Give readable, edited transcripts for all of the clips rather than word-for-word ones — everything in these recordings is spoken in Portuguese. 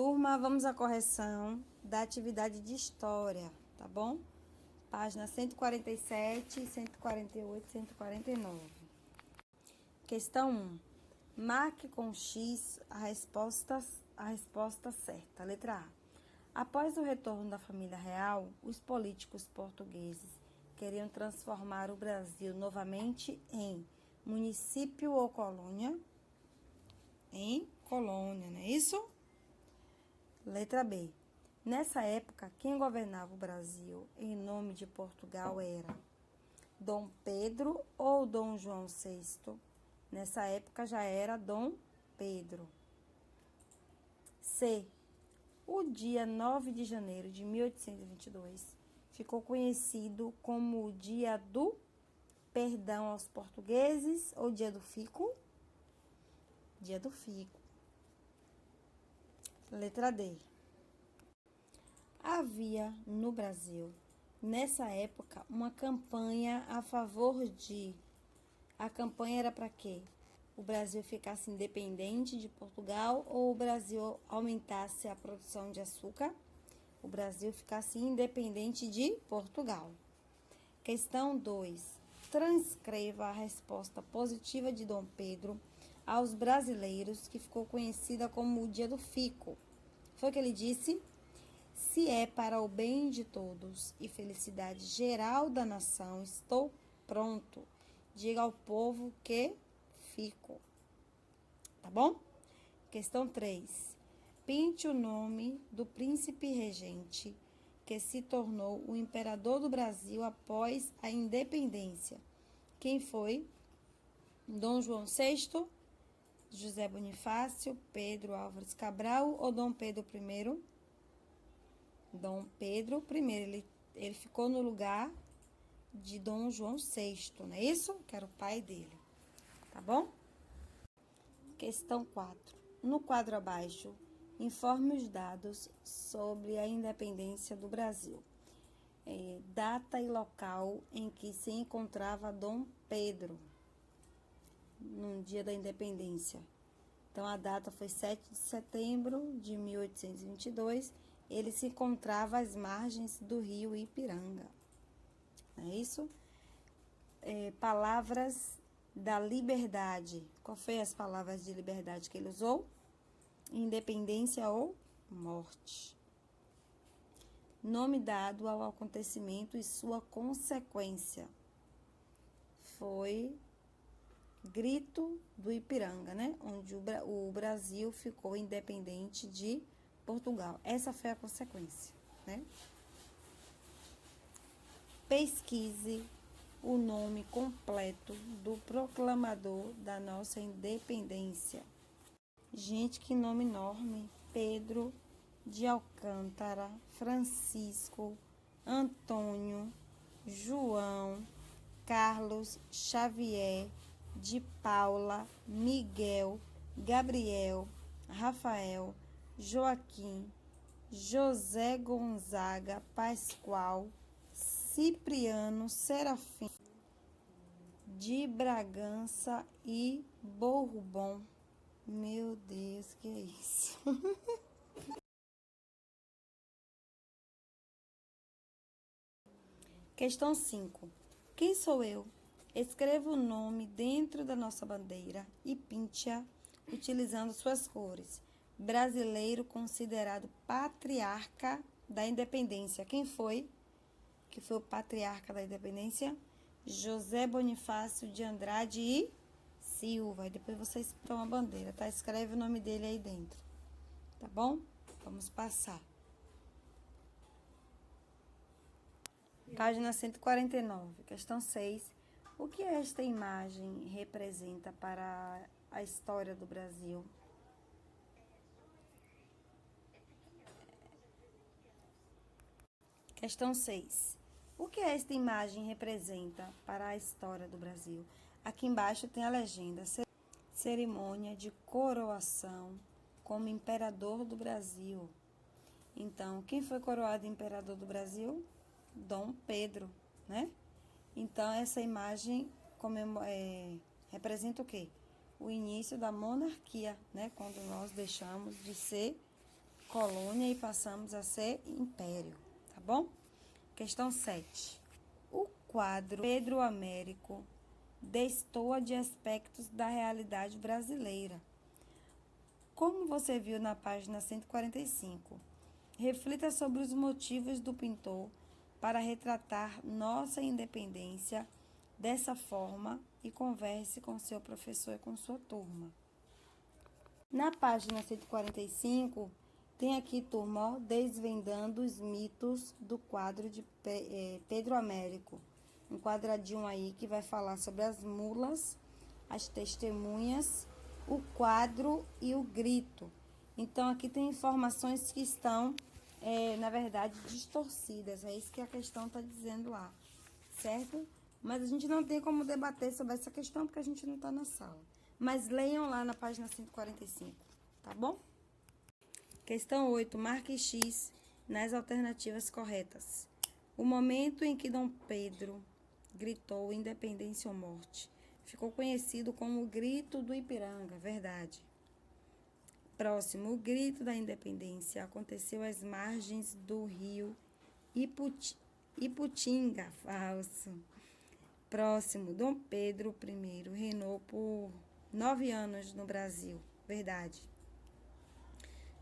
Turma, vamos à correção da atividade de história, tá bom? Página 147, 148, 149. Questão 1. Marque com X a resposta certa. Letra A. Após o retorno da família real, os políticos portugueses queriam transformar o Brasil novamente em município ou colônia? Em colônia, não é isso? Letra B. Nessa época, quem governava o Brasil em nome de Portugal era Dom Pedro ou Dom João VI? Nessa época já era Dom Pedro. C. O dia 9 de janeiro de 1822 ficou conhecido como o Dia do Perdão aos Portugueses ou Dia do Fico? Dia do Fico. Letra D. Havia no Brasil, nessa época, uma campanha a favor de... A campanha era para quê? O Brasil ficasse independente de Portugal ou o Brasil aumentasse a produção de açúcar? O Brasil ficasse independente de Portugal. Questão 2. Transcreva a resposta positiva de Dom Pedro aos brasileiros, que ficou conhecida como o Dia do Fico. Foi o que ele disse? Se é para o bem de todos e felicidade geral da nação, estou pronto. Diga ao povo que fico. Tá bom? Questão 3. Pinte o nome do príncipe regente que se tornou o imperador do Brasil após a independência. Quem foi? Dom João VI, José Bonifácio, Pedro Álvares Cabral ou Dom Pedro I? Dom Pedro I. Ele ficou no lugar de Dom João VI, não é isso? Que era o pai dele. Tá bom? Questão 4. No quadro abaixo, informe os dados sobre a independência do Brasil. Data e local em que se encontrava Dom Pedro no dia da independência. Então, a data foi 7 de setembro de 1822. Ele se encontrava às margens do rio Ipiranga. Não é isso? Palavras da liberdade. Qual foi as palavras de liberdade que ele usou? Independência ou morte. Nome dado ao acontecimento e sua consequência. Foi Grito do Ipiranga, né? Onde o Brasil ficou independente de Portugal. Essa foi a consequência, né? Pesquise o nome completo do proclamador da nossa independência. Gente, que nome enorme. Pedro de Alcântara, Francisco, Antônio, João, Carlos, Xavier, de Paula, Miguel, Gabriel, Rafael, Joaquim, José Gonzaga, Pascoal, Cipriano, Serafim, de Bragança e Bourbon. Meu Deus, que é isso? Questão 5. Quem sou eu? Escreva o nome dentro da nossa bandeira e pinte-a utilizando suas cores. Brasileiro considerado patriarca da independência. Quem foi? Que foi o patriarca da independência? José Bonifácio de Andrade e Silva. E depois vocês pintam a bandeira, tá? Escreve o nome dele aí dentro. Tá bom? Vamos passar. Página 149, questão 6. O que esta imagem representa para a história do Brasil? Questão 6. O que esta imagem representa para a história do Brasil? Aqui embaixo tem a legenda. Cerimônia de coroação como imperador do Brasil. Então, quem foi coroado imperador do Brasil? Dom Pedro, né? Então, essa imagem representa o quê? O início da monarquia, né? Quando nós deixamos de ser colônia e passamos a ser império, tá bom? Questão 7. O quadro Pedro Américo destoa de aspectos da realidade brasileira. Como você viu na página 145, reflita sobre os motivos do pintor para retratar nossa independência dessa forma e converse com seu professor e com sua turma. Na página 145, tem aqui, turma, ó, desvendando os mitos do quadro de Pedro Américo. Um quadradinho aí que vai falar sobre as mulas, as testemunhas, o quadro e o grito. Então, aqui tem informações que estão, na verdade, distorcidas. É isso que a questão está dizendo lá, certo? Mas a gente não tem como debater sobre essa questão porque a gente não está na sala. Mas leiam lá na página 145, tá bom? Questão 8. Marque X nas alternativas corretas. O momento em que Dom Pedro gritou independência ou morte ficou conhecido como o Grito do Ipiranga, verdade. Próximo, o Grito da Independência aconteceu às margens do rio Iputinga, falso. Próximo, Dom Pedro I reinou por 9 anos no Brasil, verdade.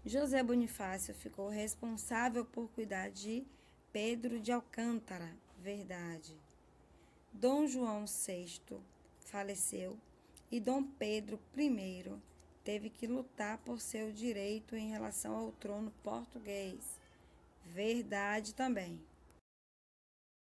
José Bonifácio ficou responsável por cuidar de Pedro de Alcântara, verdade. Dom João VI faleceu e Dom Pedro I teve que lutar por seu direito em relação ao trono português, verdade também.